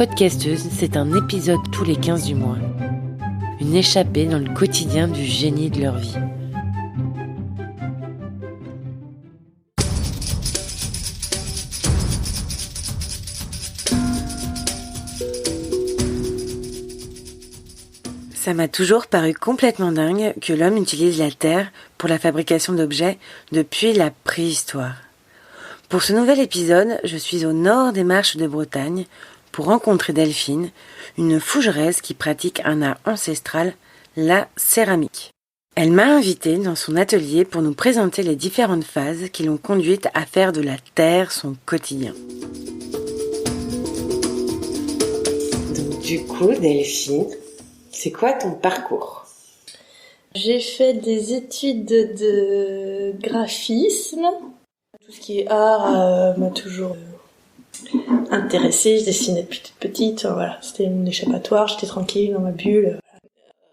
Podcasteuse, c'est un épisode tous les 15 du mois. Une échappée dans le quotidien du génie de leur vie. Ça m'a toujours paru complètement dingue que l'homme utilise la terre pour la fabrication d'objets depuis la préhistoire. Pour ce nouvel épisode, je suis au nord des Marches de Bretagne pour rencontrer Delphine, une fougeresse qui pratique un art ancestral, la céramique. Elle m'a invitée dans son atelier pour nous présenter les différentes phases qui l'ont conduite à faire de la terre son quotidien. Donc du coup, Delphine, c'est quoi ton parcours ? J'ai fait des études de graphisme. Tout ce qui est art m'a toujours intéressée. Je dessinais depuis toute petite. Voilà, c'était mon échappatoire. J'étais tranquille dans ma bulle.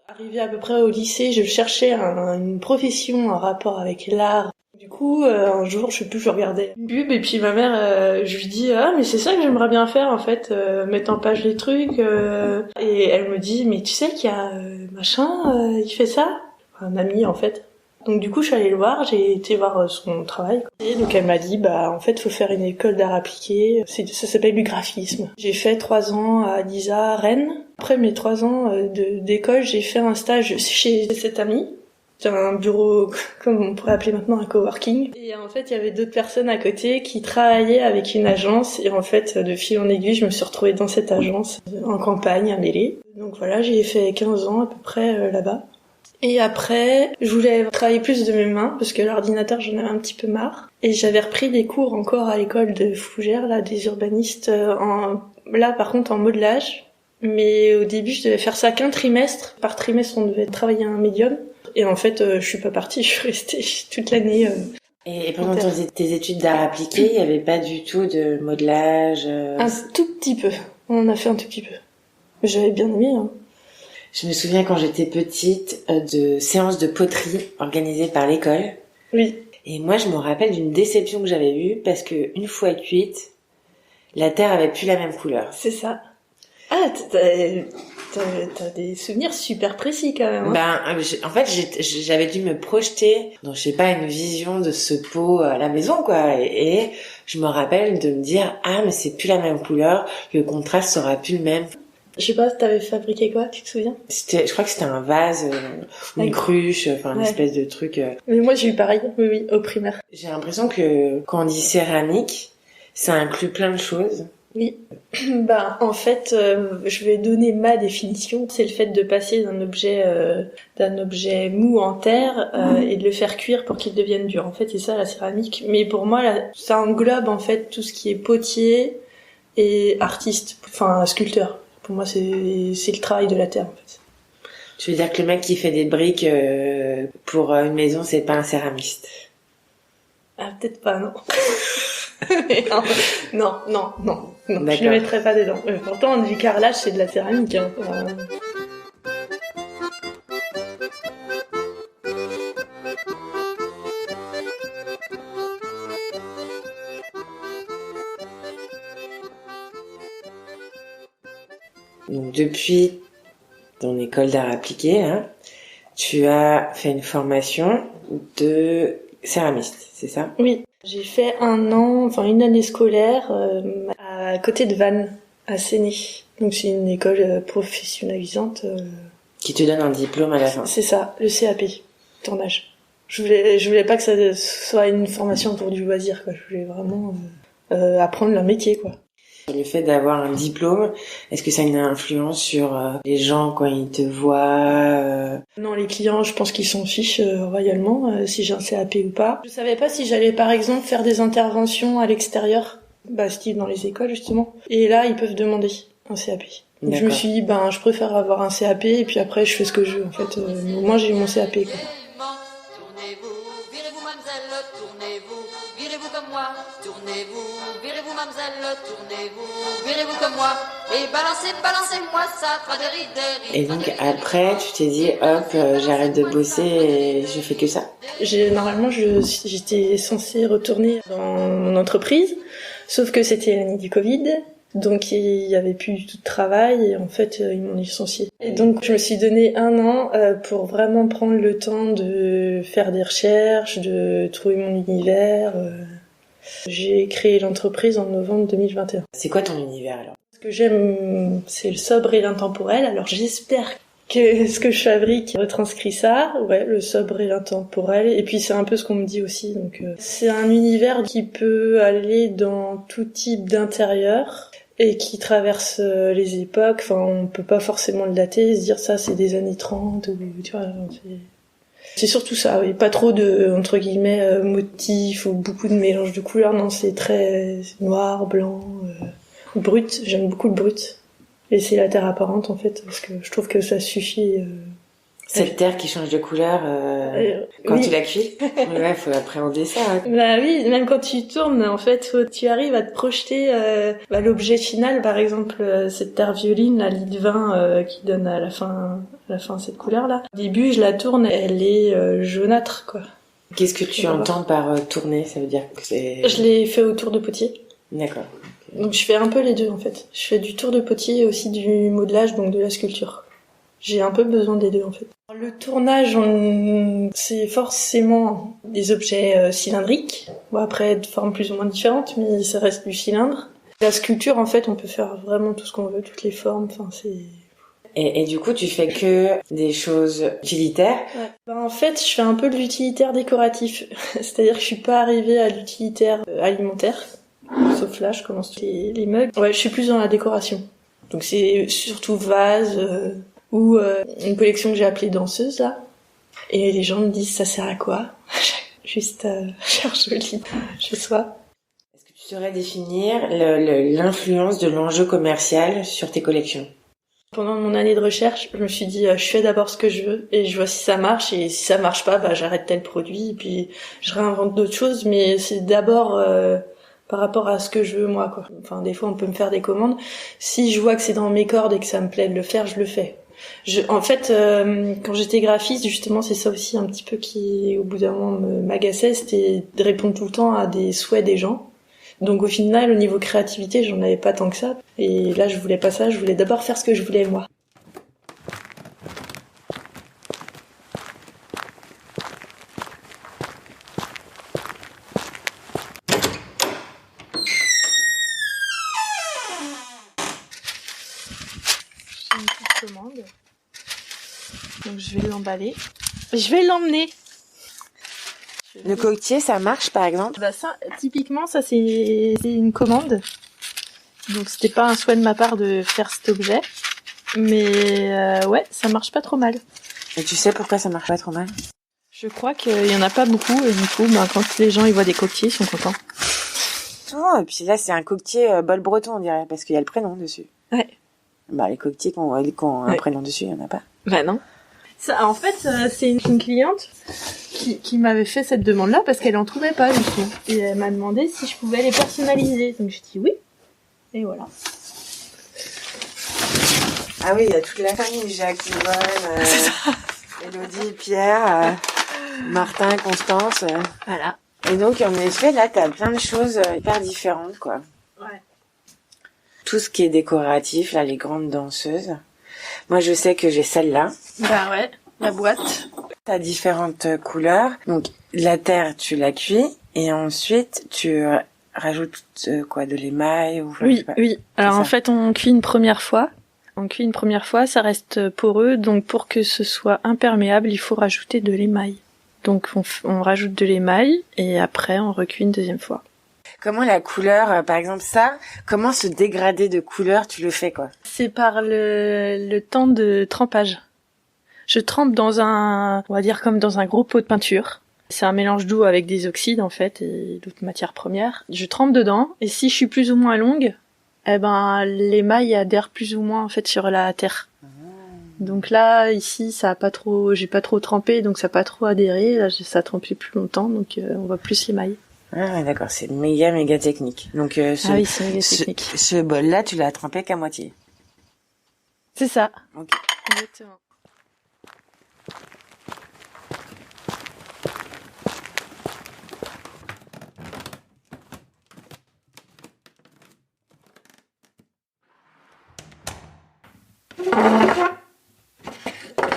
Arrivée à peu près au lycée, je cherchais une profession en rapport avec l'art. Du coup, un jour, je regardais une pub et puis ma mère, je lui dis mais c'est ça que j'aimerais bien faire en fait, mettre en page les trucs. Et elle me dit mais tu sais qu'il y a machin, il fait ça, un ami en fait. Donc du coup, je suis allée le voir, j'ai été voir son travail. Et donc elle m'a dit en fait, faut faire une école d'art appliqué. Ça s'appelle du graphisme. J'ai fait 3 ans à l'ISA à Rennes. Après mes 3 ans d'école, j'ai fait un stage chez cet ami. C'était un bureau, comme on pourrait appeler maintenant un coworking. Et en fait, il y avait d'autres personnes à côté qui travaillaient avec une agence. Et en fait, de fil en aiguille, je me suis retrouvée dans cette agence, en campagne, à Mêlée. Donc voilà, j'ai fait 15 ans à peu près là-bas. Et après, je voulais travailler plus de mes mains, parce que l'ordinateur, j'en avais un petit peu marre. Et j'avais repris des cours encore à l'école de Fougères, là, des urbanistes, là, par contre, en modelage. Mais au début, je devais faire ça qu'un trimestre. Par trimestre, on devait travailler un médium. Et en fait, je suis pas partie, je suis restée toute l'année. Et pendant tes études d'art appliqué, il y avait pas du tout de modelage Un tout petit peu. On en a fait un tout petit peu. J'avais bien aimé, hein. Je me souviens quand j'étais petite de séances de poterie organisées par l'école. Oui. Et moi, je me rappelle d'une déception que j'avais eue parce que une fois cuite, la terre avait plus la même couleur. C'est ça. Ah, t'as des souvenirs super précis quand même. Hein. En fait, j'avais dû me projeter dans, je sais pas, une vision de ce pot à la maison, quoi. Et je me rappelle de me dire, mais c'est plus la même couleur, le contraste sera plus le même. Je sais pas, t'avais fabriqué quoi, tu te souviens ? Je crois que c'était un vase, une cruche, une espèce de truc. Mais moi j'ai eu pareil, oui, au primaire. J'ai l'impression que quand on dit céramique, ça inclut plein de choses. Oui. En fait, je vais donner ma définition. C'est le fait de passer d'un objet mou en terre et de le faire cuire pour qu'il devienne dur. En fait, c'est ça la céramique. Mais pour moi, ça englobe en fait tout ce qui est potier et artiste, enfin sculpteur. Pour moi, c'est le travail de la terre, en fait. Tu veux dire que le mec qui fait des briques pour une maison, c'est pas un céramiste ? Ah, peut-être pas, non. non. Je le mettrais pas dedans. Pourtant, du carrelage, c'est de la céramique. Hein. Donc depuis ton école d'art appliqué, tu as fait une formation de céramiste, c'est ça ? Oui, j'ai fait une année scolaire à côté de Vannes, à Séné. Donc c'est une école professionnalisante. Qui te donne un diplôme à la fin. C'est ça, le CAP, tournage. Je voulais pas que ça soit une formation pour du loisir, quoi. Je voulais vraiment apprendre leur métier, quoi. Le fait d'avoir un diplôme, est-ce que ça a une influence sur les gens quand ils te voient Non, les clients, je pense qu'ils s'en fichent royalement si j'ai un CAP ou pas. Je savais pas si j'allais par exemple faire des interventions à l'extérieur, style dans les écoles justement. Et là, ils peuvent demander un CAP. Donc je me suis dit, je préfère avoir un CAP et puis après je fais ce que je veux en fait. Moi j'ai mon CAP quoi. Tournez-vous, virez-vous mademoiselle, tournez-vous, virez-vous comme moi, tournez-vous, virez-vous mademoiselle, tournez-vous, virez-vous comme moi, et balancez-moi, ça fera des rides. Et donc après, tu t'es dit, j'arrête de bosser et je fais que ça. Normalement, j'étais censée retourner dans mon entreprise, sauf que c'était l'année du Covid, Donc il y avait plus du tout de travail et en fait ils m'ont licenciée. Et donc je me suis donné 1 an pour vraiment prendre le temps de faire des recherches, de trouver mon univers. J'ai créé l'entreprise en novembre 2021. C'est quoi ton univers alors? Ce que j'aime, c'est le sobre et l'intemporel. Alors j'espère que ce que je fabrique retranscrit ça. Ouais, le sobre et l'intemporel. Et puis c'est un peu ce qu'on me dit aussi. Donc c'est un univers qui peut aller dans tout type d'intérieur et qui traverse les époques. Enfin, on peut pas forcément le dater, se dire ça c'est des années 30 ou tu vois. C'est surtout ça, oui. Pas trop de, entre guillemets, motifs ou beaucoup de mélange de couleurs. Non, c'est très noir, blanc, brut. J'aime beaucoup le brut. Laisser la terre apparente, en fait, parce que je trouve que ça suffit. Cette terre qui change de couleur quand oui. tu la cuis. Ouais, faut appréhender ça. Hein. Bah oui, même quand tu tournes, en fait, tu arrives à te projeter l'objet final, par exemple, cette terre violine, la lit de vin qui donne à la fin cette couleur-là. Au début, je la tourne, elle est jaunâtre, quoi. Qu'est-ce que tu entends par tourner? Ça veut dire que c'est... Je l'ai fait au tour de potier. D'accord. Donc je fais un peu les deux, en fait. Je fais du tour de potier et aussi du modelage, donc de la sculpture. J'ai un peu besoin des deux, en fait. Le tournage, c'est forcément des objets cylindriques. Bon, après, de formes plus ou moins différentes, mais ça reste du cylindre. La sculpture, en fait, on peut faire vraiment tout ce qu'on veut, toutes les formes, enfin, c'est... Et du coup, tu fais que des choses utilitaires? Ouais. Ben, en fait, je fais un peu de l'utilitaire décoratif. C'est-à-dire que je suis pas arrivée à l'utilitaire alimentaire. Sauf là, je commence les mugs. Ouais, je suis plus dans la décoration. Donc c'est surtout vase... ou une collection que j'ai appelée danseuse là, et les gens me disent ça sert à quoi? Juste faire joli chez soi. Est-ce que tu saurais définir l'influence de l'enjeu commercial sur tes collections? Pendant mon année de recherche, je me suis dit je fais d'abord ce que je veux et je vois si ça marche, et si ça marche pas, bah j'arrête tel produit et puis je réinvente d'autres choses, mais c'est d'abord par rapport à ce que je veux moi, quoi. Enfin, des fois on peut me faire des commandes, si je vois que c'est dans mes cordes et que ça me plaît de le faire, je le fais. En fait, quand j'étais graphiste, justement, c'est ça aussi un petit peu qui, au bout d'un moment, m'agaçait, c'était de répondre tout le temps à des souhaits des gens. Donc au final, au niveau créativité, j'en avais pas tant que ça. Et là, je voulais pas ça, je voulais d'abord faire ce que je voulais moi. J'ai une petite commande. Donc je vais l'emballer. Je vais l'emmener. Le coquetier, ça marche par exemple? Bah ça, typiquement, ça c'est une commande. Donc c'était pas un souhait de ma part de faire cet objet. Mais ouais, ça marche pas trop mal. Et tu sais pourquoi ça marche pas trop mal? Je crois qu'il y en a pas beaucoup et du coup, quand les gens ils voient des coquetiers, ils sont contents. Oh, et puis là, c'est un coquetier bol breton, on dirait, parce qu'il y a le prénom dessus. Ouais. Bah, les coquetiers qui ont un prénom dessus, il y en a pas. Bah non. Ça, en fait, c'est une cliente qui m'avait fait cette demande-là parce qu'elle en trouvait pas du tout. Et elle m'a demandé si je pouvais les personnaliser. Donc j'ai dit oui. Et voilà. Ah oui, il y a toute la famille, Jacques, Yvonne, Élodie, Pierre, Martin, Constance. Voilà. Et donc, en effet, là, t'as plein de choses hyper différentes, quoi. Ouais. Tout ce qui est décoratif, là, les grandes danseuses. Moi, je sais que j'ai celle-là. Bah ouais, la boîte. T'as différentes couleurs. Donc, la terre, tu la cuis. Et ensuite, tu rajoutes quoi, de l'émail ou... Oui, oui. Alors en fait, on cuit une première fois. Ça reste poreux. Donc pour que ce soit imperméable, il faut rajouter de l'émail. Donc on rajoute de l'émail et après on recuit une deuxième fois. Comment la couleur, par exemple comment ce dégradé de couleur, tu le fais, quoi? C'est par le temps de trempage. Je trempe on va dire comme dans un gros pot de peinture. C'est un mélange d'eau avec des oxydes, en fait, et d'autres matières premières. Je trempe dedans, et si je suis plus ou moins longue, l'émail adhère plus ou moins, en fait, sur la terre. Donc là, ici, j'ai pas trop trempé, donc ça a pas trop adhéré. Là, ça a trempé plus longtemps, donc on voit plus l'émail. Ah, d'accord, c'est méga technique. Donc, oui, c'est méga technique. Ce bol-là, tu l'as trempé qu'à moitié. C'est ça. Ok. Exactement.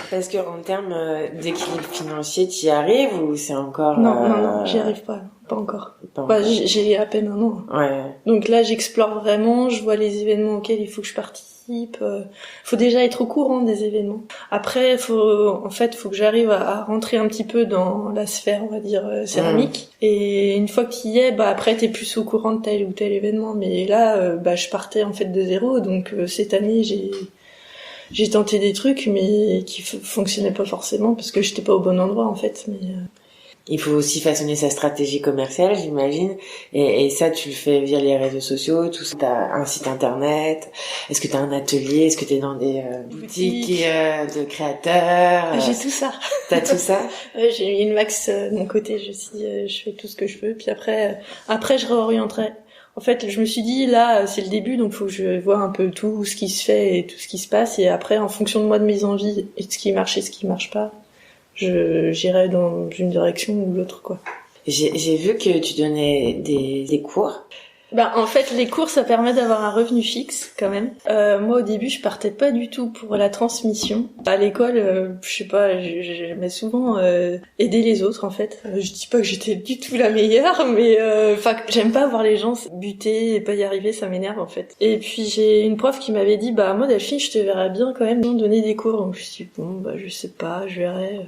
Parce que en termes d'équilibre financier, tu y arrives ou c'est encore... Non, j'y arrive pas encore. J'ai à peine 1 an. Ouais. Donc là, j'explore vraiment, je vois les événements auxquels il faut que je participe. Faut déjà être au courant des événements. Après, faut que j'arrive à rentrer un petit peu dans la sphère, on va dire, céramique. Et une fois que tu y es, après, t'es plus au courant de tel ou tel événement. Mais là, je partais en fait de zéro. Donc cette année, j'ai tenté des trucs, mais qui fonctionnaient pas forcément parce que j'étais pas au bon endroit en fait. Mais il faut aussi façonner sa stratégie commerciale, j'imagine. Et ça, tu le fais via les réseaux sociaux, tout ça. T'as un site internet. Est-ce que t'as un atelier? Est-ce que t'es dans des boutiques de créateurs? J'ai tout ça. T'as tout ça? J'ai mis une max de mon côté. Je fais tout ce que je veux. Puis après, je réorienterai. En fait, je me suis dit, là, c'est le début, donc faut que je vois un peu tout ce qui se fait et tout ce qui se passe. Et après, en fonction de moi, de mes envies, et de ce qui marche et ce qui marche pas, j'irai dans une direction ou l'autre, quoi. J'ai vu que tu donnais des cours. En fait, les cours, ça permet d'avoir un revenu fixe, quand même. Moi, au début, je partais pas du tout pour la transmission. À l'école, je sais pas, j'aimais souvent aider les autres, en fait. Je dis pas que j'étais du tout la meilleure, mais j'aime pas voir les gens buter et pas y arriver, ça m'énerve, en fait. Et puis, j'ai une prof qui m'avait dit, moi, Delphine, je te verrais bien quand même donner des cours. Donc, je me suis dit, je sais pas, je verrai.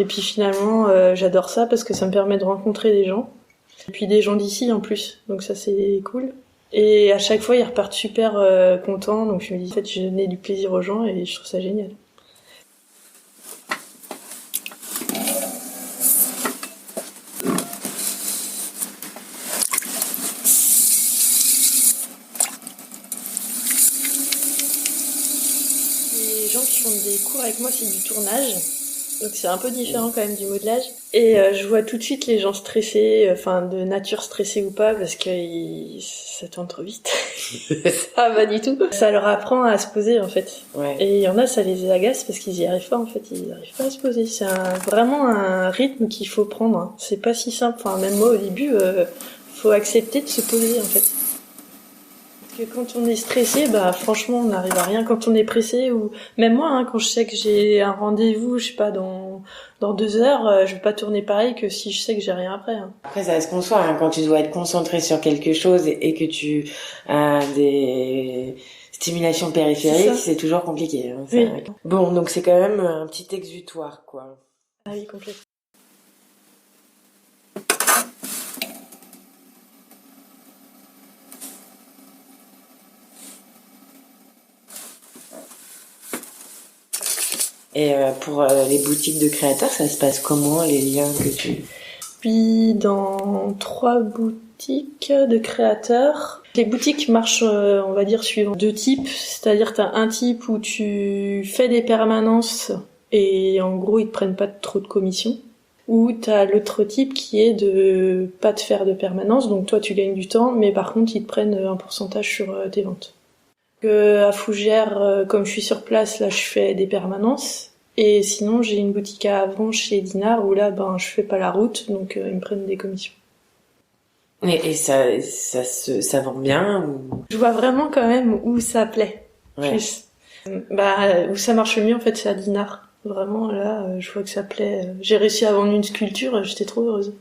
Et puis, finalement, j'adore ça parce que ça me permet de rencontrer des gens. Et puis des gens d'ici en plus, donc ça c'est cool. Et à chaque fois ils repartent super contents, donc je me dis en fait je donnais du plaisir aux gens et je trouve ça génial. Les gens qui font des cours avec moi c'est du tournage. Donc c'est un peu différent quand même du modelage. Et je vois tout de suite les gens stressés, de nature stressée ou pas, parce que ça tourne trop vite. Ça va du tout. Ça leur apprend à se poser en fait. Ouais. Et il y en a, ça les agace parce qu'ils y arrivent pas en fait. Ils arrivent pas à se poser. C'est vraiment un rythme qu'il faut prendre. Hein. C'est pas si simple. Même moi au début, faut accepter de se poser en fait. Que quand on est stressé, franchement, on n'arrive à rien. Quand on est pressé, ou même moi, quand je sais que j'ai un rendez-vous, je sais pas, dans 2 heures, je vais pas tourner pareil que si je sais que j'ai rien après. Hein. Après, ça se conçoit, quand tu dois être concentré sur quelque chose et que tu as des stimulations périphériques, c'est toujours compliqué. Hein, oui. Bon, donc c'est quand même un petit exutoire, quoi. Ah oui, complètement. Et pour les boutiques de créateurs, ça se passe comment, les liens que tu... Puis dans 3 boutiques de créateurs, les boutiques marchent, on va dire, suivant 2 types. C'est-à-dire t'as un type où tu fais des permanences et en gros ils te prennent pas trop de commission. Ou t'as l'autre type qui est de pas te faire de permanence, donc toi tu gagnes du temps, mais par contre ils te prennent un pourcentage sur tes ventes. À Fougères, comme je suis sur place, là je fais des permanences. Et sinon j'ai une boutique à Avranches chez Dinard où là je fais pas la route, donc ils me prennent des commissions. Et ça vend bien ou... Je vois vraiment quand même où ça plaît. Ouais. Plus. Où ça marche le mieux en fait c'est à Dinard. Vraiment là je vois que ça plaît. J'ai réussi à vendre une sculpture, j'étais trop heureuse.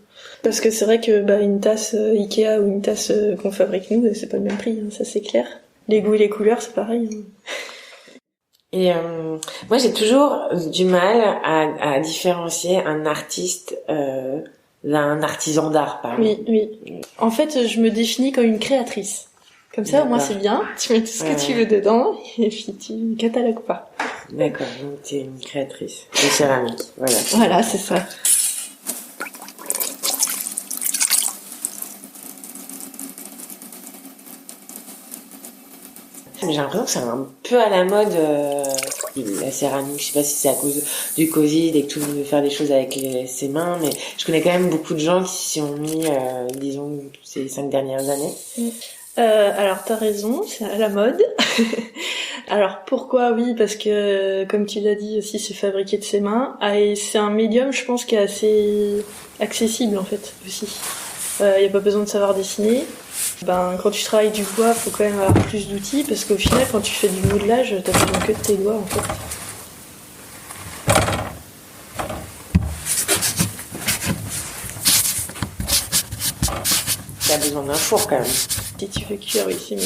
Parce que c'est vrai que une tasse Ikea ou une tasse qu'on fabrique nous, c'est pas le même prix, hein, ça c'est clair. Les goûts et les couleurs, c'est pareil. Et moi, j'ai toujours du mal à différencier un artiste d'un artisan d'art, par exemple. Oui. En fait, je me définis comme une créatrice. Comme ça, au moins, c'est bien. Tu mets tout ce que tu veux dedans et puis tu catalogues pas. D'accord, donc t'es une créatrice de céramique, voilà. Voilà, c'est ça. J'ai l'impression que c'est un peu à la mode, la céramique. Je sais pas si c'est à cause du Covid et que tout le monde veut faire des choses avec ses mains, mais je connais quand même beaucoup de gens qui s'y ont mis, disons, ces 5 dernières années. Alors t'as raison, c'est à la mode. Alors pourquoi? Oui, parce que comme tu l'as dit aussi, c'est fabriqué de ses mains et c'est un médium, je pense, qui est assez accessible en fait aussi. Y a pas besoin de savoir dessiner. Quand tu travailles du bois, faut quand même avoir plus d'outils parce qu'au final, quand tu fais du modelage, t'as besoin que de tes doigts en fait. T'as besoin d'un four quand même. Si tu veux cuire, oui, c'est mieux.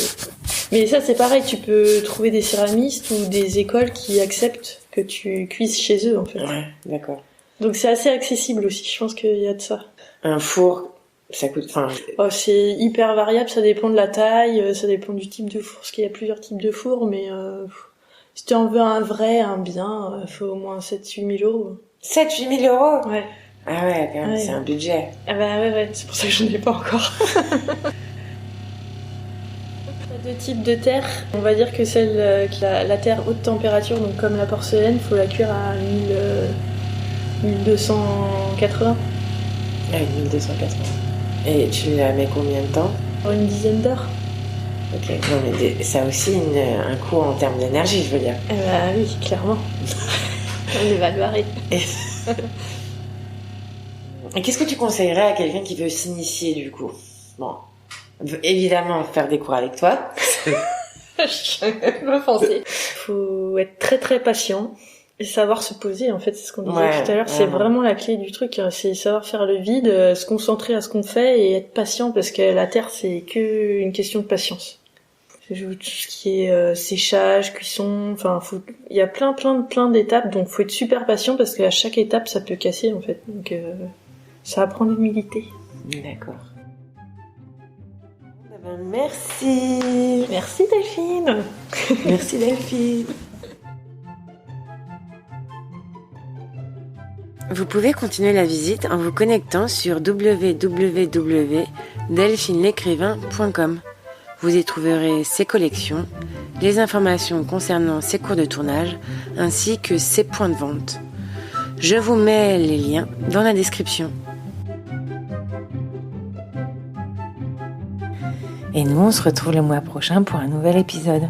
Mais ça, c'est pareil, tu peux trouver des céramistes ou des écoles qui acceptent que tu cuises chez eux en fait. Ouais, d'accord. Donc c'est assez accessible aussi, je pense qu'il y a de ça. Un four, ça coûte... C'est hyper variable, ça dépend de la taille, ça dépend du type de four, parce qu'il y a plusieurs types de fours, mais si tu en veux un vrai, un bien, faut au moins 7-8 000 euros. 7-8 000 euros? Ouais. Ah ouais, quand même, c'est un budget. Ah ouais, c'est pour ça que je n'en ai pas encore. Il y a deux types de terre. On va dire que la terre haute température, donc comme la porcelaine, faut la cuire à 1280. Ouais, 1280. Et tu la mets combien de temps? Pour une dizaine d'heures. Ok, non mais ça a aussi un coût en termes d'énergie, je veux dire. Oui, clairement. On est valvaré. Et qu'est-ce que tu conseillerais à quelqu'un qui veut s'initier du coup? Bon, évidemment faire des cours avec toi. Je me pensais. Faut être très très patient et savoir se poser, en fait, c'est ce qu'on disait tout à l'heure. C'est vraiment la clé du truc, c'est savoir faire le vide, se concentrer à ce qu'on fait et être patient parce que la terre, c'est que une question de patience. Tout ce qui est séchage, cuisson, il y a plein d'étapes, donc faut être super patient parce qu'à chaque étape, ça peut casser, en fait. Donc, ça apprend l'humilité. D'accord. Merci. Merci Delphine. Merci Delphine. Vous pouvez continuer la visite en vous connectant sur www.delphinelécrivain.com. Vous y trouverez ses collections, les informations concernant ses cours de tournage, ainsi que ses points de vente. Je vous mets les liens dans la description. Et nous, on se retrouve le mois prochain pour un nouvel épisode.